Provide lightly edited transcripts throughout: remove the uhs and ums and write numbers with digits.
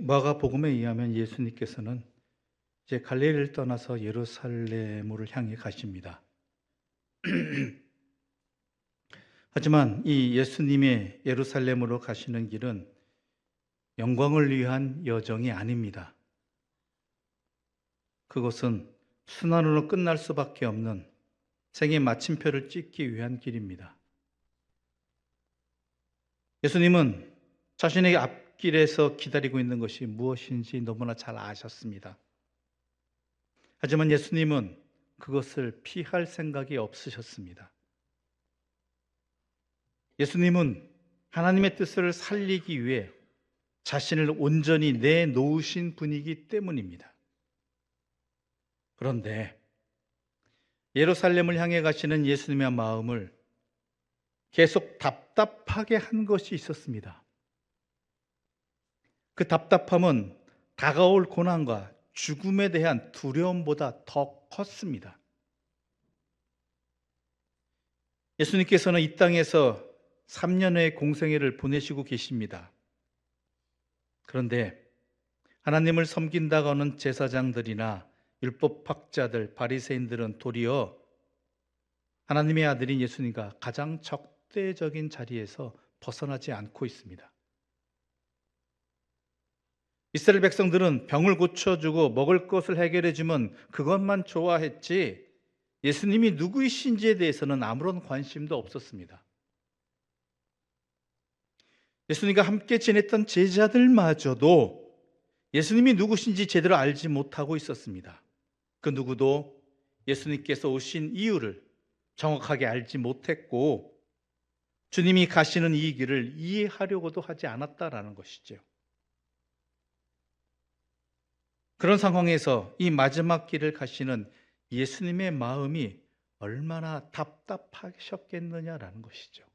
마가복음에 의하면 예수님께서는 이제 갈릴리를 떠나서 예루살렘으로 향해 가십니다. 하지만 이 예수님의 예루살렘으로 가시는 길은 영광을 위한 여정이 아닙니다. 그것은 순환으로 끝날 수밖에 없는 생의 마침표를 찍기 위한 길입니다. 예수님은 자신의 앞길에서 기다리고 있는 것이 무엇인지 너무나 잘 아셨습니다. 하지만 예수님은 그것을 피할 생각이 없으셨습니다. 예수님은 하나님의 뜻을 살리기 위해 자신을 온전히 내놓으신 분이기 때문입니다. 그런데 예루살렘을 향해 가시는 예수님의 마음을 계속 답답하게 한 것이 있었습니다. 그 답답함은 다가올 고난과 죽음에 대한 두려움보다 더 컸습니다. 예수님께서는 이 땅에서 3년의 공생애를 보내시고 계십니다. 그런데 하나님을 섬긴다고 하는 제사장들이나 율법학자들, 바리새인들은 도리어 하나님의 아들인 예수님과 가장 적대적인 자리에서 벗어나지 않고 있습니다. 이스라엘 백성들은 병을 고쳐주고 먹을 것을 해결해주면 그것만 좋아했지 예수님이 누구이신지에 대해서는 아무런 관심도 없었습니다. 예수님과 함께 지냈던 제자들마저도 예수님이 누구신지 제대로 알지 못하고 있었습니다. 그 누구도 예수님께서 오신 이유를 정확하게 알지 못했고 주님이 가시는 이 길을 이해하려고도 하지 않았다라는 것이죠. 그런 상황에서 이 마지막 길을 가시는 예수님의 마음이 얼마나 답답하셨겠느냐라는 것이죠.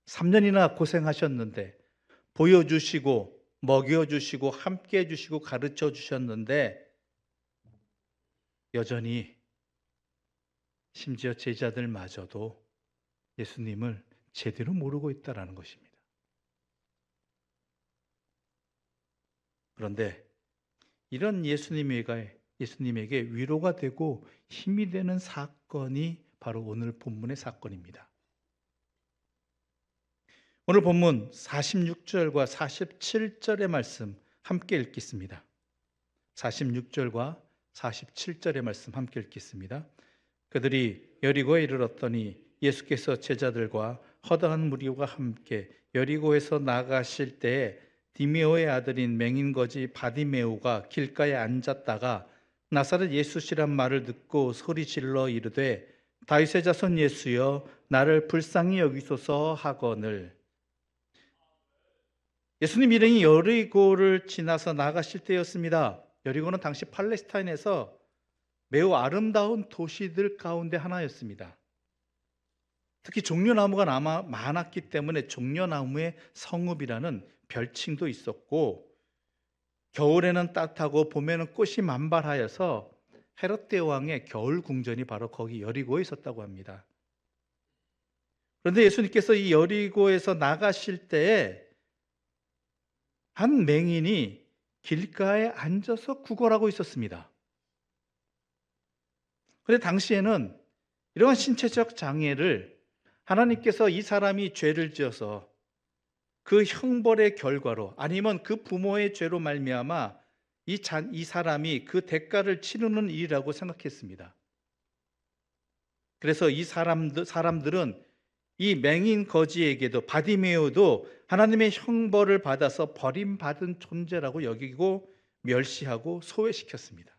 3년이나 고생하셨는데 보여주시고 먹여주시고 함께 해주시고 가르쳐 주셨는데 여전히 심지어 제자들마저도 예수님을 제대로 모르고 있다는 것입니다. 그런데 이런 예수님에게 위로가 되고 힘이 되는 사건이 바로 오늘 본문의 사건입니다. 오늘 본문 46절과 47절의 말씀 함께 읽겠습니다. 46절과 47절의 말씀 함께 읽겠습니다. 그들이 여리고에 이르렀더니 예수께서 제자들과 허다한 무리와 함께 여리고에서 나가실 때에 디메오의 아들인 맹인거지 바디메오가 길가에 앉았다가 나사렛 예수시란 말을 듣고 소리질러 이르되 다윗의 자손 예수여 나를 불쌍히 여기소서 하거늘. 예수님 일행이 여리고를 지나서 나가실 때였습니다. 여리고는 당시 팔레스타인에서 매우 아름다운 도시들 가운데 하나였습니다. 특히 종려나무가 많았기 때문에 종려나무의 성읍이라는 별칭도 있었고 겨울에는 따뜻하고 봄에는 꽃이 만발하여서 헤롯 대왕의 겨울 궁전이 바로 거기 여리고에 있었다고 합니다. 그런데 예수님께서 이 여리고에서 나가실 때에 한 맹인이 길가에 앉아서 구걸하고 있었습니다. 그런데 당시에는 이러한 신체적 장애를 하나님께서 이 사람이 죄를 지어서 그 형벌의 결과로 아니면 그 부모의 죄로 말미암아 이 사람이 그 대가를 치르는 일이라고 생각했습니다. 그래서 이 사람들은 이 맹인 거지에게도 바디메오도 하나님의 형벌을 받아서 버림받은 존재라고 여기고 멸시하고 소외시켰습니다.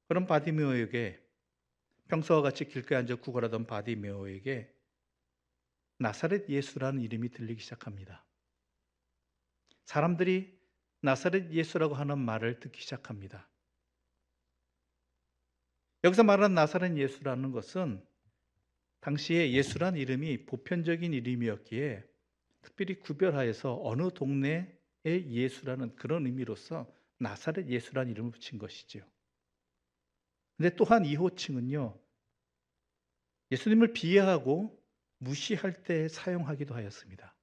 그런 바디메오에게 평소와 같이 길가에 앉아 구걸하던 바디메오에게 나사렛 예수라는 이름이 들리기 시작합니다. 사람들이 나사렛 예수라고 하는 말을 듣기 시작합니다. 여기서 말하는 나사렛 예수라는 것은 당시에 예수라는 이름이 보편적인 이름이었기에 특별히 구별하여서 어느 동네의 예수라는 그런 의미로서 나사렛 예수라는 이름을 붙인 것이죠. 근데 또한 이 호칭은요, 예수님을 비하하고 무시할 때 사용하기도 하였습니다.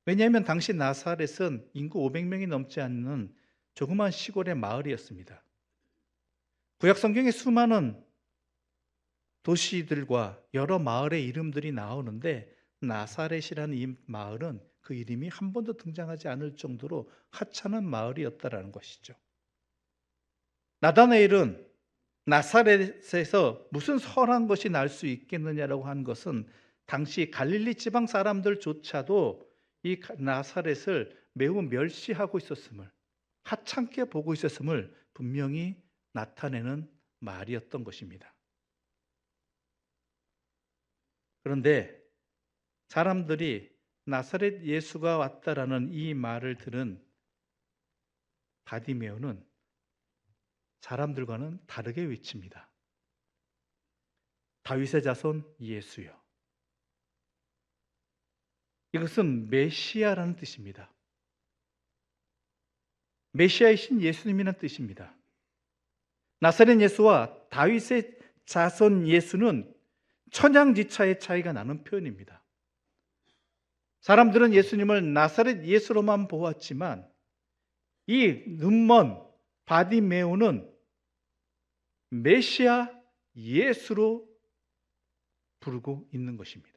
왜냐하면 당시 나사렛은 인구 500명이 넘지 않는 조그만 시골의 마을이었습니다. 구약 성경에 수많은 도시들과 여러 마을의 이름들이 나오는데 나사렛이라는 이 마을은 그 이름이 한 번도 등장하지 않을 정도로 하찮은 마을이었다라는 것이죠. 나다나엘은 나사렛에서 무슨 선한 것이 날 수 있겠느냐라고 한 것은 당시 갈릴리 지방 사람들조차도 이 나사렛을 매우 멸시하고 있었음을, 하찮게 보고 있었음을 분명히 나타내는 말이었던 것입니다. 그런데 사람들이 나사렛 예수가 왔다라는 이 말을 들은 바디메오는 사람들과는 다르게 외칩니다. 다윗의 자손 예수여. 이것은 메시아라는 뜻입니다. 메시아이신 예수님이라는 뜻입니다. 나사렛 예수와 다윗의 자손 예수는 천양지차의 차이가 나는 표현입니다. 사람들은 예수님을 나사렛 예수로만 보았지만 이 눈먼 바디메오는 메시아 예수로 부르고 있는 것입니다.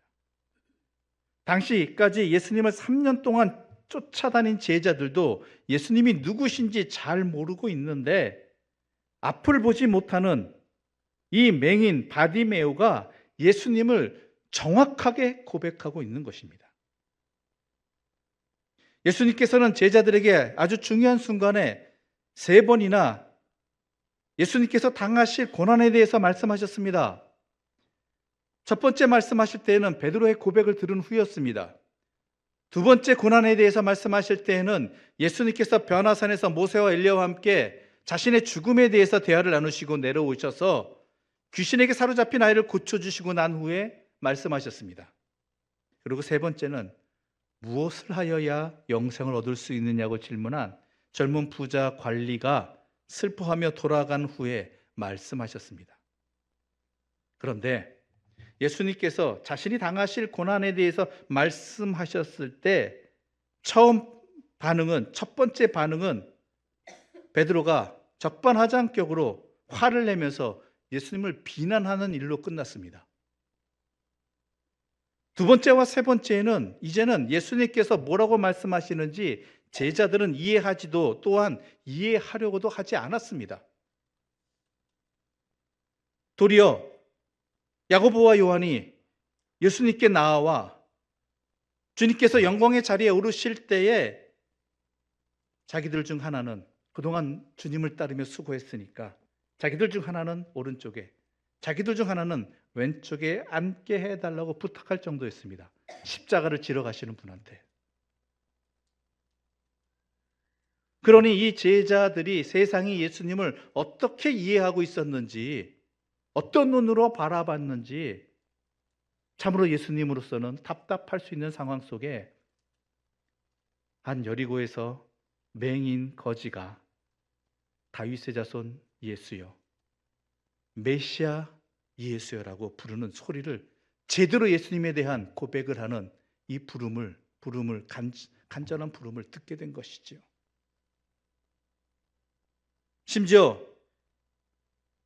당시까지 예수님을 3년 동안 쫓아다닌 제자들도 예수님이 누구신지 잘 모르고 있는데 앞을 보지 못하는 이 맹인 바디메오가 예수님을 정확하게 고백하고 있는 것입니다. 예수님께서는 제자들에게 아주 중요한 순간에 3번이나 예수님께서 당하실 고난에 대해서 말씀하셨습니다. 첫 번째 말씀하실 때에는 베드로의 고백을 들은 후였습니다. 두 번째 고난에 대해서 말씀하실 때에는 예수님께서 변화산에서 모세와 엘리야와 함께 자신의 죽음에 대해서 대화를 나누시고 내려오셔서 귀신에게 사로잡힌 아이를 고쳐주시고 난 후에 말씀하셨습니다. 그리고 세 번째는 무엇을 하여야 영생을 얻을 수 있느냐고 질문한 젊은 부자 관리가 슬퍼하며 돌아간 후에 말씀하셨습니다. 그런데 예수님께서 자신이 당하실 고난에 대해서 말씀하셨을 때 첫 번째 반응은 베드로가 적반하장격으로 화를 내면서 예수님을 비난하는 일로 끝났습니다. 두 번째와 세 번째는 이제는 예수님께서 뭐라고 말씀하시는지 제자들은 이해하지도 또한 이해하려고도 하지 않았습니다. 도리어 야고보와 요한이 예수님께 나와 주님께서 영광의 자리에 오르실 때에 자기들 중 하나는 그동안 주님을 따르며 수고했으니까 자기들 중 하나는 오른쪽에, 자기들 중 하나는 왼쪽에 앉게 해달라고 부탁할 정도였습니다. 십자가를 지러 가시는 분한테. 그러니 이 제자들이 세상이 예수님을 어떻게 이해하고 있었는지, 어떤 눈으로 바라봤는지 참으로 예수님으로서는 답답할 수 있는 상황 속에 한 여리고에서 맹인 거지가 다윗의 자손 예수여, 메시아 예수여라고 부르는 소리를 제대로 예수님에 대한 고백을 하는 이 간절한 부름을 듣게 된 것이죠. 심지어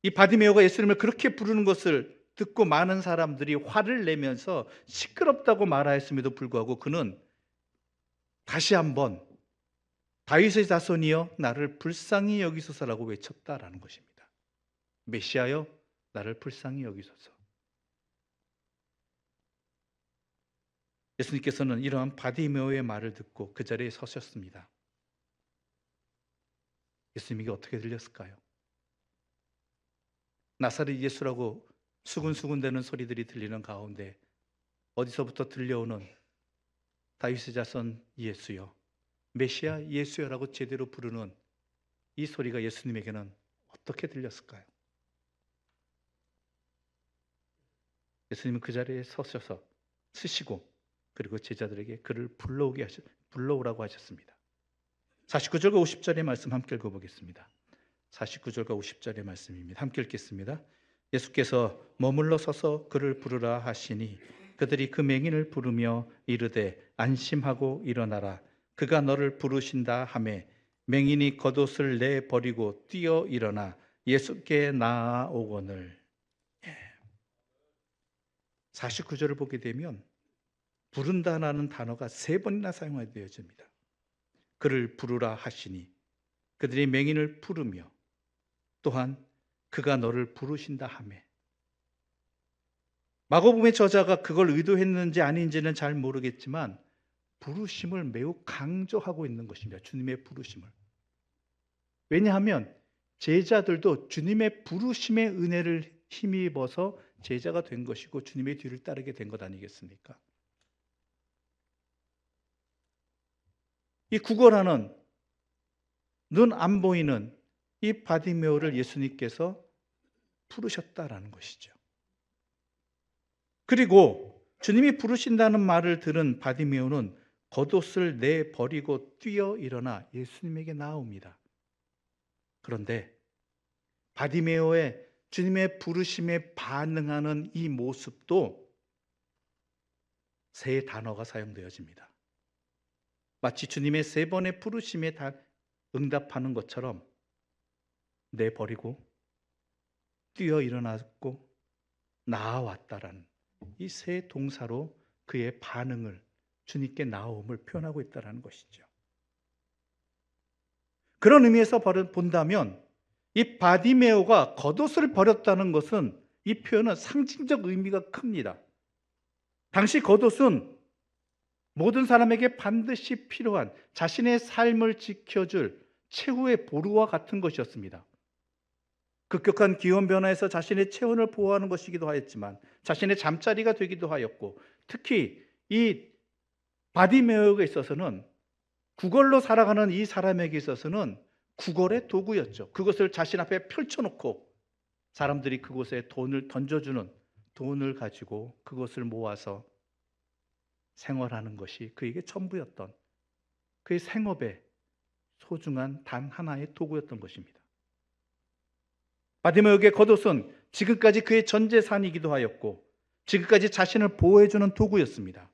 이 바디메오가 예수님을 그렇게 부르는 것을 듣고 많은 사람들이 화를 내면서 시끄럽다고 말하였음에도 불구하고 그는 다시 한번 다윗의 자손이여 나를 불쌍히 여기소서라고 외쳤다라는 것입니다. 메시아여 나를 불쌍히 여기소서. 예수님께서는 이러한 바디메오의 말을 듣고 그 자리에 서셨습니다. 예수님에게 어떻게 들렸을까요? 나사렛 예수라고 수군수군대는 소리들이 들리는 가운데 어디서부터 들려오는 다윗의 자손 예수여, 메시아 예수여라고 제대로 부르는 이 소리가 예수님에게는 어떻게 들렸을까요? 예수님은 그 자리에 서시고 그리고 제자들에게 그를 불러오라고 하셨습니다. 49절과 50절의 말씀 함께 읽어보겠습니다. 49절과 50절의 말씀입니다. 함께 읽겠습니다. 예수께서 머물러 서서 그를 부르라 하시니 그들이 그 맹인을 부르며 이르되 안심하고 일어나라. 그가 너를 부르신다 하매 맹인이 겉옷을 내 버리고 뛰어 일어나 예수께 나아오거늘. 49절을 보게 되면 부른다라는 단어가 3번이나 사용되어집니다. 그를 부르라 하시니 그들이 맹인을 부르며 또한 그가 너를 부르신다 하매. 마가복음의 저자가 그걸 의도했는지 아닌지는 잘 모르겠지만 부르심을 매우 강조하고 있는 것입니다. 주님의 부르심을. 왜냐하면 제자들도 주님의 부르심의 은혜를 힘입어서 제자가 된 것이고 주님의 뒤를 따르게 된 것 아니겠습니까? 이 구걸하는 눈 안 보이는 이 바디메오를 예수님께서 부르셨다라는 것이죠. 그리고 주님이 부르신다는 말을 들은 바디메오는 겉옷을 내버리고 뛰어 일어나 예수님에게 나옵니다. 그런데 바디메오의 주님의 부르심에 반응하는 이 모습도 3 단어가 사용되어집니다. 마치 주님의 3번의 부르심에 다 응답하는 것처럼 내버리고 뛰어 일어났고 나아왔다라는 이 3 동사로 그의 반응을 주님께 나옴을 표현하고 있다는 것이죠. 그런 의미에서 본다면 이 바디메오가 겉옷을 버렸다는 것은 이 표현은 상징적 의미가 큽니다. 당시 겉옷은 모든 사람에게 반드시 필요한 자신의 삶을 지켜줄 최후의 보루와 같은 것이었습니다. 급격한 기온 변화에서 자신의 체온을 보호하는 것이기도 하였지만 자신의 잠자리가 되기도 하였고, 특히 이 바디메오에 있어서는 구걸로 살아가는 이 사람에게 있어서는 구걸의 도구였죠. 그것을 자신 앞에 펼쳐놓고 사람들이 그곳에 돈을 던져주는 돈을 가지고 그것을 모아서 생활하는 것이 그에게 전부였던, 그의 생업의 소중한 단 하나의 도구였던 것입니다. 바디메오의 겉옷은 지금까지 그의 전 재산이기도 하였고 지금까지 자신을 보호해주는 도구였습니다.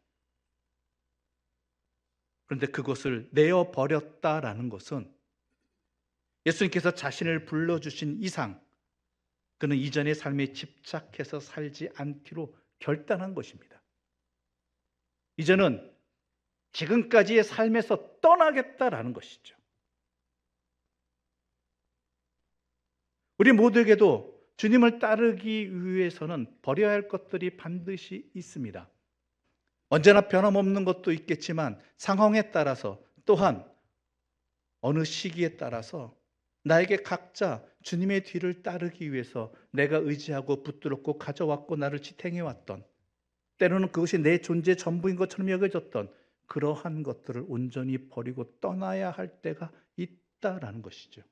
그런데 그것을 내어버렸다라는 것은 예수님께서 자신을 불러주신 이상 그는 이전의 삶에 집착해서 살지 않기로 결단한 것입니다. 이제는 지금까지의 삶에서 떠나겠다라는 것이죠. 우리 모두에게도 주님을 따르기 위해서는 버려야 할 것들이 반드시 있습니다. 언제나 변함없는 것도 있겠지만 상황에 따라서 또한 어느 시기에 따라서 나에게 각자 주님의 뒤를 따르기 위해서 내가 의지하고 붙들었고 가져왔고 나를 지탱해왔던, 때로는 그것이 내 존재 전부인 것처럼 여겨졌던 그러한 것들을 온전히 버리고 떠나야 할 때가 있다라는 것이죠.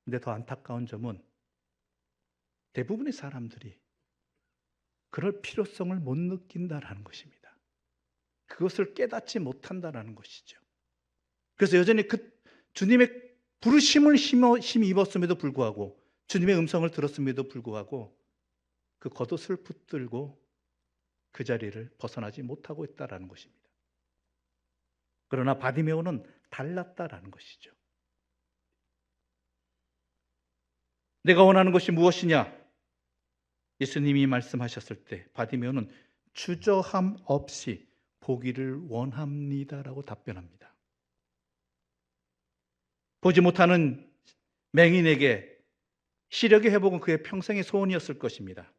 근데 더 안타까운 점은 대부분의 사람들이 그럴 필요성을 못 느낀다라는 것입니다. 그것을 깨닫지 못한다라는 것이죠. 그래서 여전히 그 주님의 부르심을 힘입었음에도 불구하고, 주님의 음성을 들었음에도 불구하고 그 겉옷을 붙들고 그 자리를 벗어나지 못하고 있다라는 것입니다. 그러나 바디메오는 달랐다라는 것이죠. 내가 원하는 것이 무엇이냐? 예수님이 말씀하셨을 때 바디메오는 주저함 없이 보기를 원합니다라고 답변합니다. 보지 못하는 맹인에게 시력의 회복은 그의 평생의 소원이었을 것입니다.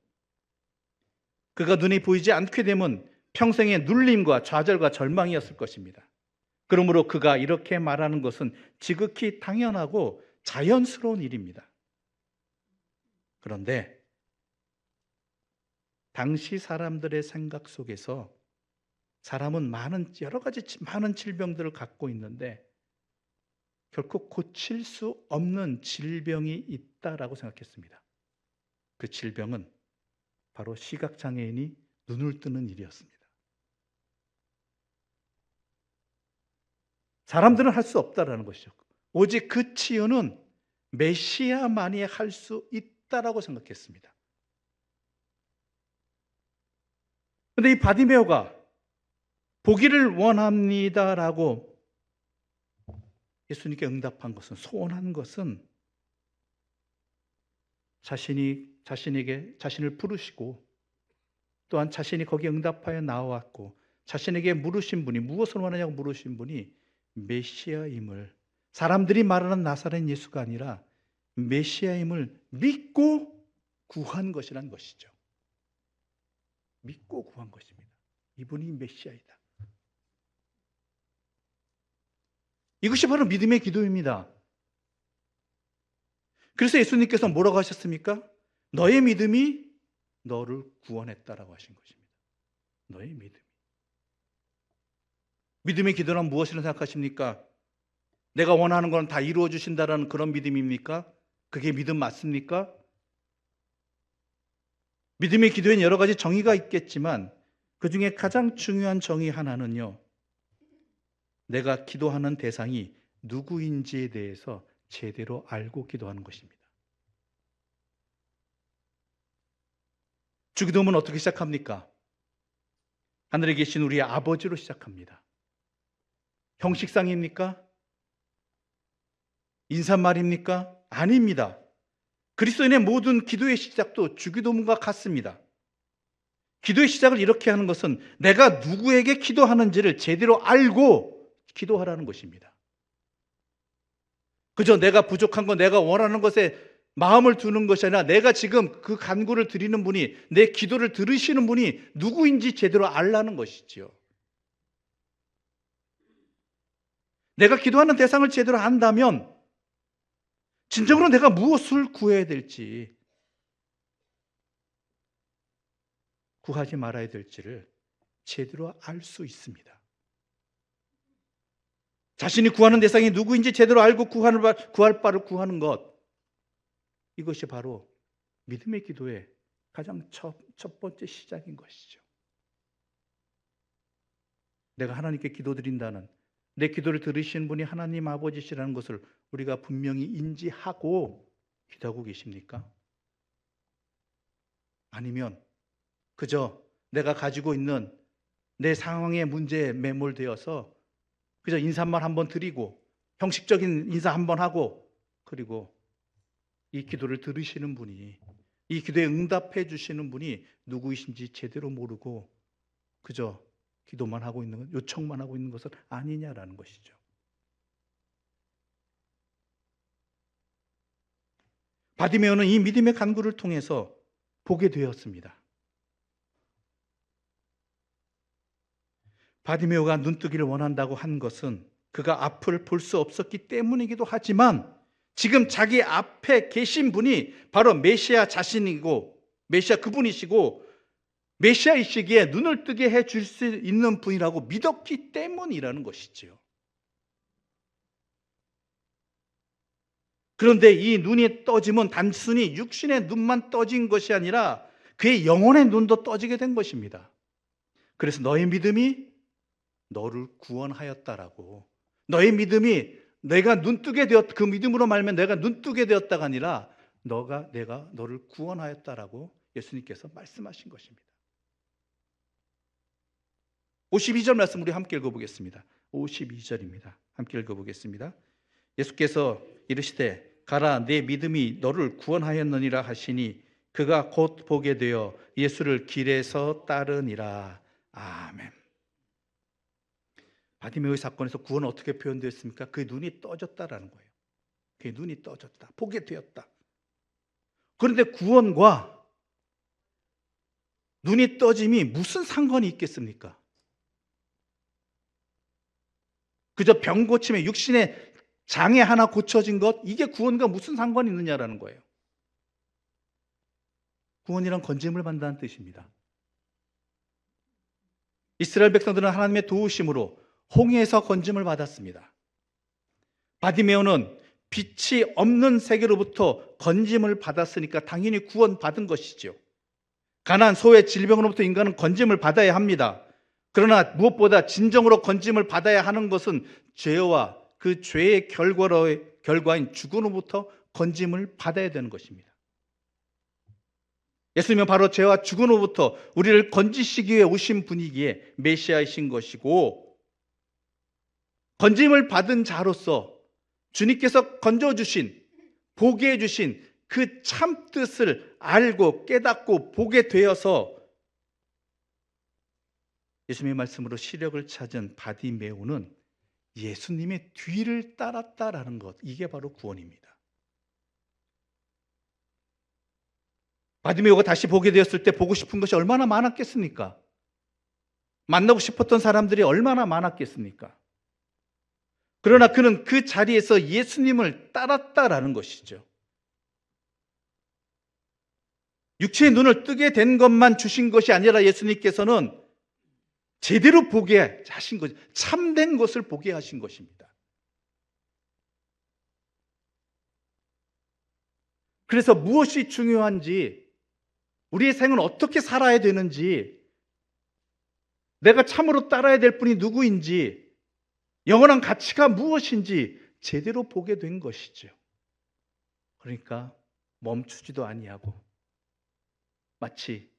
그가 눈이 보이지 않게 되면 평생의 눌림과 좌절과 절망이었을 것입니다. 그러므로 그가 이렇게 말하는 것은 지극히 당연하고 자연스러운 일입니다. 그런데 당시 사람들의 생각 속에서 사람은 여러 가지 많은 질병들을 갖고 있는데 결코 고칠 수 없는 질병이 있다라고 생각했습니다. 그 질병은 바로 시각장애인이 눈을 뜨는 일이었습니다. 사람들은 할 수 없다라는 것이죠. 오직 그 치유는 메시아만이 할 수 있다라고 생각했습니다. 근데 이 바디메오가 보기를 원합니다라고 예수님께 응답한 것은, 소원한 것은 자신에게 자신을 부르시고 또한 자신이 거기에 응답하여 나왔고 자신에게 물으신 분이, 무엇을 원하냐고 물으신 분이 메시아임을, 사람들이 말하는 나사렛 예수가 아니라 메시아임을 믿고 구한 것이란 것이죠. 믿고 구한 것입니다. 이분이 메시아이다. 이것이 바로 믿음의 기도입니다. 그래서 예수님께서 뭐라고 하셨습니까? 너의 믿음이 너를 구원했다라고 하신 것입니다. 너의 믿음이. 믿음의 기도란 무엇이라고 생각하십니까? 내가 원하는 건 다 이루어 주신다라는 그런 믿음입니까? 그게 믿음 맞습니까? 믿음의 기도에는 여러 가지 정의가 있겠지만 그 중에 가장 중요한 정의 하나는요, 내가 기도하는 대상이 누구인지에 대해서 제대로 알고 기도하는 것입니다. 주기도문은 어떻게 시작합니까? 하늘에 계신 우리 아버지로 시작합니다. 형식상입니까? 인사말입니까? 아닙니다. 그리스도인의 모든 기도의 시작도 주기도문과 같습니다. 기도의 시작을 이렇게 하는 것은 내가 누구에게 기도하는지를 제대로 알고 기도하라는 것입니다. 그저 내가 부족한 것, 내가 원하는 것에 마음을 두는 것이 아니라 내가 지금 그 간구를 드리는 분이, 내 기도를 들으시는 분이 누구인지 제대로 알라는 것이지요. 내가 기도하는 대상을 제대로 안다면 진정으로 내가 무엇을 구해야 될지, 구하지 말아야 될지를 제대로 알 수 있습니다. 자신이 구하는 대상이 누구인지 제대로 알고 구할 바를 구하는 것, 이것이 바로 믿음의 기도의 가장 첫 번째 시작인 것이죠. 내가 하나님께 기도드린다는, 내 기도를 들으시는 분이 하나님 아버지시라는 것을 우리가 분명히 인지하고 기도하고 계십니까? 아니면 그저 내가 가지고 있는 내 상황의 문제에 매몰되어서 그저 인사말 한번 드리고 형식적인 인사 한번 하고, 그리고 이 기도를 들으시는 분이, 이 기도에 응답해 주시는 분이 누구이신지 제대로 모르고 그저 기도만 하고 있는 것, 요청만 하고 있는 것은 아니냐라는 것이죠. 바디메오는 이 믿음의 간구를 통해서 보게 되었습니다. 바디메오가 눈뜨기를 원한다고 한 것은 그가 앞을 볼 수 없었기 때문이기도 하지만 지금 자기 앞에 계신 분이 바로 메시아 자신이고, 메시아 그분이시고, 메시아이시기에 눈을 뜨게 해줄 수 있는 분이라고 믿었기 때문이라는 것이지요. 그런데 이 눈이 떠짐은 단순히 육신의 눈만 떠진 것이 아니라 그의 영혼의 눈도 떠지게 된 것입니다. 그래서 너의 믿음이 너를 구원하였다라고, 너의 믿음이 내가 눈뜨게 되었, 그 믿음으로 말면 내가 눈뜨게 되었다가 아니라 내가 너를 구원하였다라고 예수님께서 말씀하신 것입니다. 52절 말씀 우리 함께 읽어보겠습니다. 52절입니다. 함께 읽어보겠습니다. 예수께서 이르시되 가라, 내 믿음이 너를 구원하였느니라 하시니 그가 곧 보게 되어 예수를 길에서 따르니라. 아멘. 바디메오의 사건에서 구원은 어떻게 표현되었습니까? 그의 눈이 떠졌다라는 거예요. 그의 눈이 떠졌다, 보게 되었다. 그런데 구원과 눈이 떠짐이 무슨 상관이 있겠습니까? 그저 병 고침에 육신의 장애 하나 고쳐진 것, 이게 구원과 무슨 상관이 있느냐라는 거예요. 구원이란 건짐을 받는다는 뜻입니다. 이스라엘 백성들은 하나님의 도우심으로 홍해에서 건짐을 받았습니다. 바디메오는 빛이 없는 세계로부터 건짐을 받았으니까 당연히 구원받은 것이죠. 가난, 소외, 질병으로부터 인간은 건짐을 받아야 합니다. 그러나 무엇보다 진정으로 건짐을 받아야 하는 것은 죄와 그 죄의 결과인 죽음으로부터 건짐을 받아야 되는 것입니다. 예수님은 바로 죄와 죽음으로부터 우리를 건지시기 위해 오신 분이기에 메시아이신 것이고, 건짐을 받은 자로서 주님께서 건져주신, 보게 해주신 그 참뜻을 알고 깨닫고 보게 되어서 예수님의 말씀으로 시력을 찾은 바디메오는 예수님의 뒤를 따랐다라는 것, 이게 바로 구원입니다. 바디메오가 다시 보게 되었을 때 보고 싶은 것이 얼마나 많았겠습니까? 만나고 싶었던 사람들이 얼마나 많았겠습니까? 그러나 그는 그 자리에서 예수님을 따랐다라는 것이죠. 육체의 눈을 뜨게 된 것만 주신 것이 아니라 예수님께서는 제대로 보게 하신 것, 참된 것을 보게 하신 것입니다. 그래서 무엇이 중요한지, 우리의 생은 어떻게 살아야 되는지, 내가 참으로 따라야 될 분이 누구인지, 영원한 가치가 무엇인지 제대로 보게 된 것이죠. 그러니까 멈추지도 아니하고 마치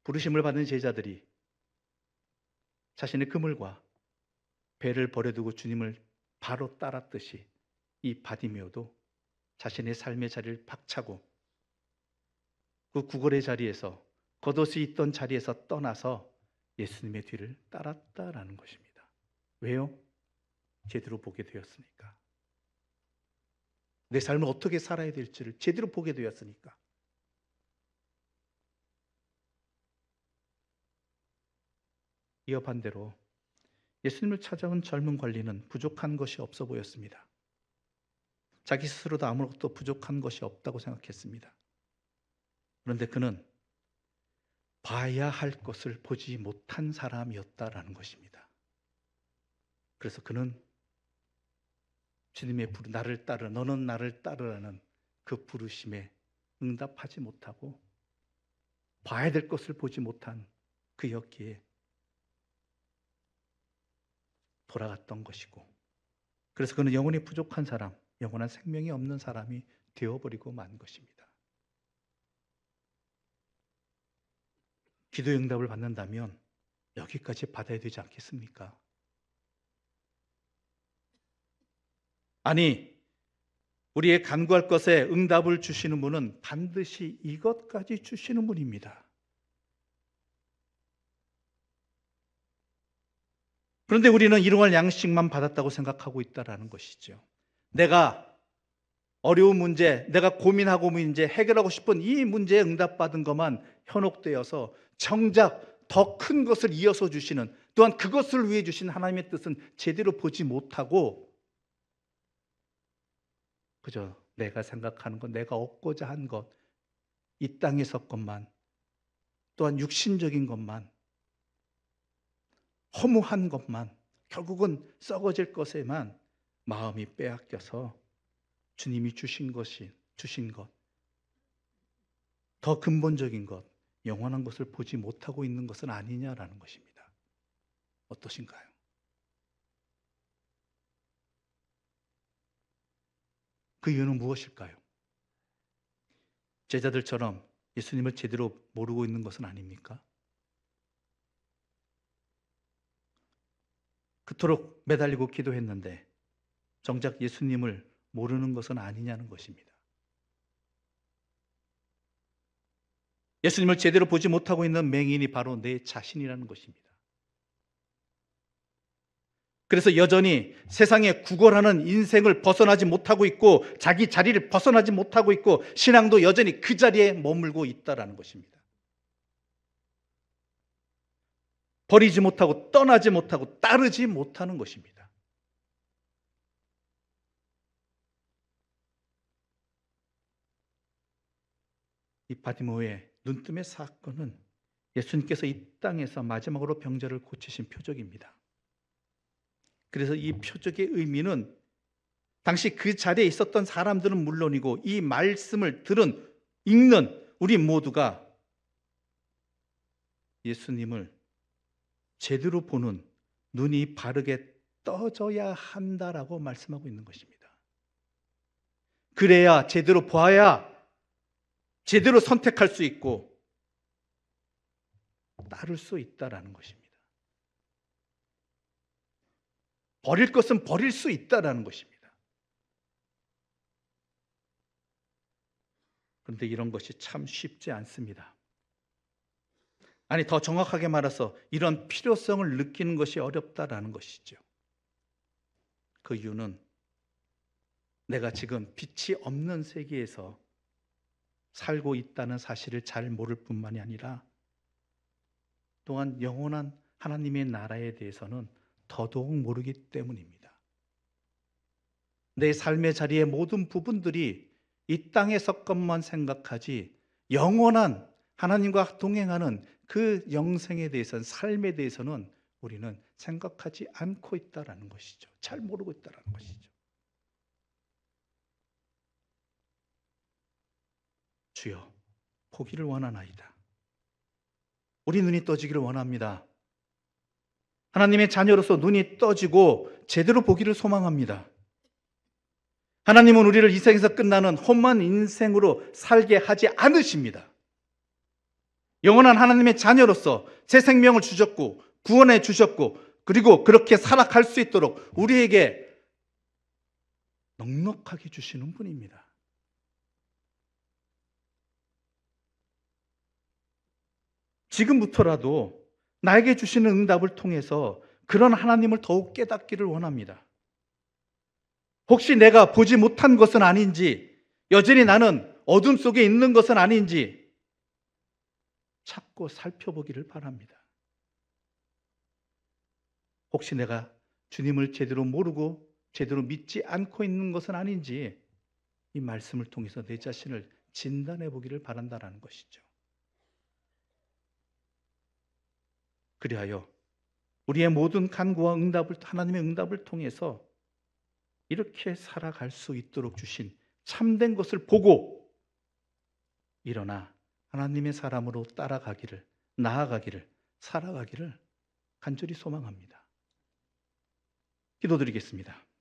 부르심을 받은 제자들이 자신의 그물과 배를 버려두고 주님을 바로 따랐듯이 이 바디메오도 자신의 삶의 자리를 박차고 그 구걸의 자리에서, 겉옷이 있던 자리에서 떠나서 예수님의 뒤를 따랐다라는 것입니다. 왜요? 제대로 보게 되었으니까. 내 삶을 어떻게 살아야 될지를 제대로 보게 되었으니까. 이어 반대로 예수님을 찾아온 젊은 관리는 부족한 것이 없어 보였습니다. 자기 스스로도 아무것도 부족한 것이 없다고 생각했습니다. 그런데 그는 봐야 할 것을 보지 못한 사람이었다라는 것입니다. 그래서 그는 주님의 나를 따르, 너는 나를 따르라는 그 부르심에 응답하지 못하고 봐야 될 것을 보지 못한 그였기에 돌아갔던 것이고, 그래서 그는 영혼이 부족한 사람, 영원한 생명이 없는 사람이 되어버리고 만 것입니다. 기도의 응답을 받는다면 여기까지 받아야 되지 않겠습니까? 아니, 우리의 간구할 것에 응답을 주시는 분은 반드시 이것까지 주시는 분입니다. 그런데 우리는 일용할 양식만 받았다고 생각하고 있다는 것이죠. 내가 어려운 문제, 내가 고민하고 있는 문제, 해결하고 싶은 이 문제에 응답받은 것만 현혹되어서 정작 더 큰 것을 이어서 주시는, 또한 그것을 위해 주신 하나님의 뜻은 제대로 보지 못하고 그저 내가 생각하는 것, 내가 얻고자 한 것, 이 땅에서 것만, 또한 육신적인 것만, 허무한 것만, 결국은 썩어질 것에만 마음이 빼앗겨서 주님이 주신 것, 더 근본적인 것, 영원한 것을 보지 못하고 있는 것은 아니냐라는 것입니다. 어떠신가요? 그 이유는 무엇일까요? 제자들처럼 예수님을 제대로 모르고 있는 것은 아닙니까? 그토록 매달리고 기도했는데 정작 예수님을 모르는 것은 아니냐는 것입니다. 예수님을 제대로 보지 못하고 있는 맹인이 바로 내 자신이라는 것입니다. 그래서 여전히 세상에 구걸하는 인생을 벗어나지 못하고 있고, 자기 자리를 벗어나지 못하고 있고, 신앙도 여전히 그 자리에 머물고 있다는 것입니다. 버리지 못하고 떠나지 못하고 따르지 못하는 것입니다. 이 바디메오의 눈뜸의 사건은 예수님께서 이 땅에서 마지막으로 병자를 고치신 표적입니다. 그래서 이 표적의 의미는 당시 그 자리에 있었던 사람들은 물론이고 이 말씀을 읽는 우리 모두가 예수님을 제대로 보는 눈이 바르게 떠져야 한다라고 말씀하고 있는 것입니다. 그래야 제대로 봐야 제대로 선택할 수 있고, 따를 수 있다라는 것입니다. 버릴 것은 버릴 수 있다라는 것입니다. 그런데 이런 것이 참 쉽지 않습니다. 아니, 더 정확하게 말해서 이런 필요성을 느끼는 것이 어렵다라는 것이죠. 그 이유는 내가 지금 빛이 없는 세계에서 살고 있다는 사실을 잘 모를 뿐만이 아니라 또한 영원한 하나님의 나라에 대해서는 더더욱 모르기 때문입니다. 내 삶의 자리의 모든 부분들이 이 땅에서 것만 생각하지 영원한 하나님과 동행하는 그 영생에 대해서는, 삶에 대해서는 우리는 생각하지 않고 있다는 것이죠. 잘 모르고 있다는 것이죠. 주여, 보기를 원하나이다. 우리 눈이 떠지기를 원합니다. 하나님의 자녀로서 눈이 떠지고 제대로 보기를 소망합니다. 하나님은 우리를 이 세상에서 끝나는 험한 인생으로 살게 하지 않으십니다. 영원한 하나님의 자녀로서 새 생명을 주셨고 구원해 주셨고 그리고 그렇게 살아갈 수 있도록 우리에게 넉넉하게 주시는 분입니다. 지금부터라도 나에게 주시는 응답을 통해서 그런 하나님을 더욱 깨닫기를 원합니다. 혹시 내가 보지 못한 것은 아닌지, 여전히 나는 어둠 속에 있는 것은 아닌지 찾고 살펴보기를 바랍니다. 혹시 내가 주님을 제대로 모르고 제대로 믿지 않고 있는 것은 아닌지 이 말씀을 통해서 내 자신을 진단해 보기를 바란다는 것이죠. 그리하여 우리의 모든 간구와 응답을, 하나님의 응답을 통해서 이렇게 살아갈 수 있도록 주신 참된 것을 보고 일어나 하나님의 사람으로 따라가기를, 나아가기를, 살아가기를 간절히 소망합니다. 기도드리겠습니다.